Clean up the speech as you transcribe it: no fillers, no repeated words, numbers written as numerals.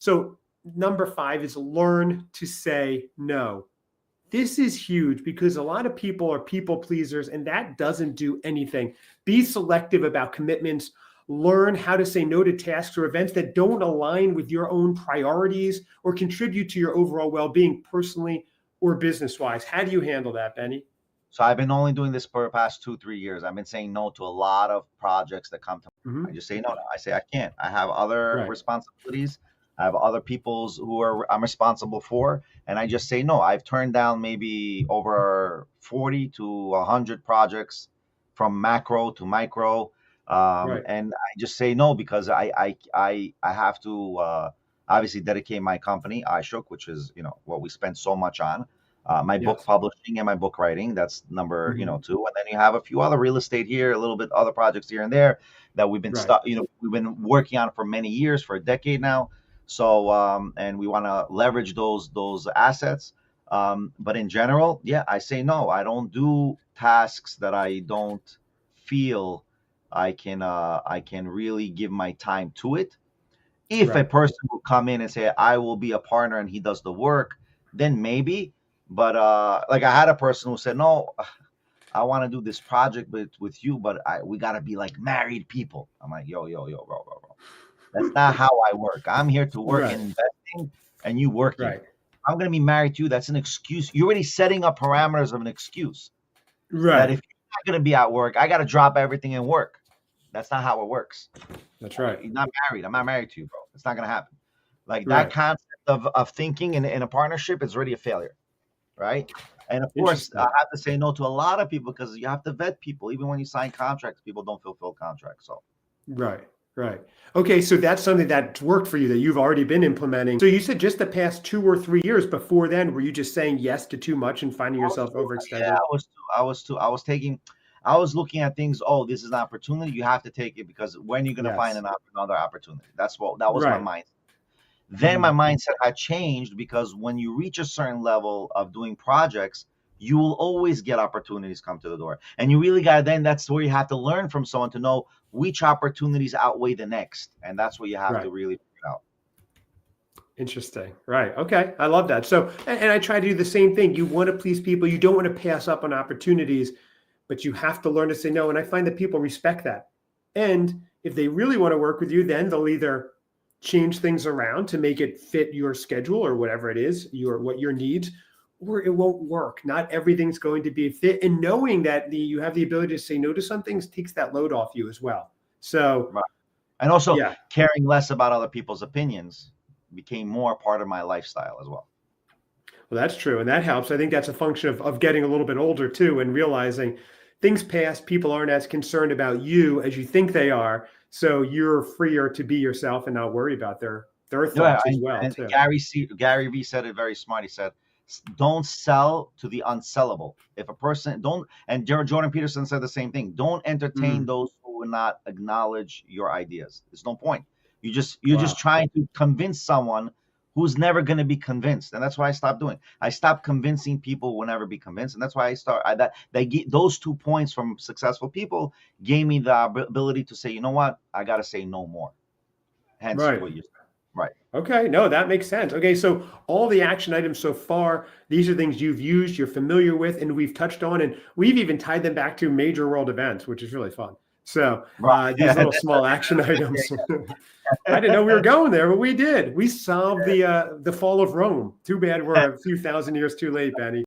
So number 5 is learn to say no. This is huge because a lot of people are people pleasers, and that doesn't do anything. Be selective about commitments. Learn how to say no to tasks or events that don't align with your own priorities or contribute to your overall well-being personally or business-wise. How do you handle that, Benny? So I've been only doing this for the past 2-3 years. I've been saying no to a lot of projects that come to me. I just say no. I say I can't. I have other responsibilities. I have other people's I'm responsible for, and I just say no. I've turned down maybe over 40 to 100 projects from macro to micro, and I just say no because I have to obviously dedicate my company iShook, which is what we spend so much on. My book publishing and my book writing, that's number 2, and then you have a few other real estate here, a little bit other projects here and there that we've been we've been working on for many years, for a decade now. So and we want to leverage those assets, but in general, I say no. I don't do tasks that I don't feel I can really give my time to it. If a person will come in and say I will be a partner and he does the work, then maybe. But like I had a person who said, no, I want to do this project with you, but we got to be like married people. I'm like, yo, bro. That's not how I work. I'm here to work in investing and you working. I'm going to be married to you. That's an excuse. You're already setting up parameters of an excuse. That if you're not going to be at work, I got to drop everything and work. That's not how it works. That's right. You're not married. I'm not married to you, bro. It's not going to happen. Like that concept of thinking in a partnership is already a failure. Right. And of course, I have to say no to a lot of people because you have to vet people. Even when you sign contracts, people don't fulfill contracts. So, Right. Okay. So that's something that's worked for you that you've already been implementing. So you said just the past 2 or 3 years. Before then, were you just saying yes to too much and finding yourself overextended? Yeah, I was looking at things. Oh, this is an opportunity. You have to take it because when you're going to find another opportunity. That was my mindset. Then my mindset had changed because when you reach a certain level of doing projects, you will always get opportunities come to the door. And you really that's where you have to learn from someone to know which opportunities outweigh the next. And that's what you have to really figure out. Interesting. Right. Okay. I love that. So, and I try to do the same thing. You want to please people. You don't want to pass up on opportunities, but you have to learn to say no. And I find that people respect that. And if they really want to work with you, then they'll either change things around to make it fit your schedule or whatever it is, what your needs, or it won't work. Not everything's going to be a fit. And knowing that you have the ability to say no to some things takes that load off you as well. So, and also caring less about other people's opinions became more part of my lifestyle as well. Well, that's true. And that helps. I think that's a function of getting a little bit older too, and realizing things pass. People aren't as concerned about you as you think they are. So you're freer to be yourself and not worry about their thoughts as well. And Gary Vee said it very smart. He said, don't sell to the unsellable. If a person and Jordan Peterson said the same thing. Don't entertain those who will not acknowledge your ideas. There's no point. You're just trying to convince someone who's never going to be convinced. And that's why I stopped doing. I stopped convincing people who will never be convinced. And that's why those 2 points from successful people gave me the ability to say, you know what? I got to say no more. Hence what you said. Right. Okay. No, that makes sense. Okay. So all the action items so far, these are things you've used, you're familiar with, and we've touched on, and we've even tied them back to major world events, which is really fun. So these little small action items. I didn't know we were going there, but we did. We solved the fall of Rome. Too bad we're a few thousand years too late, Benny.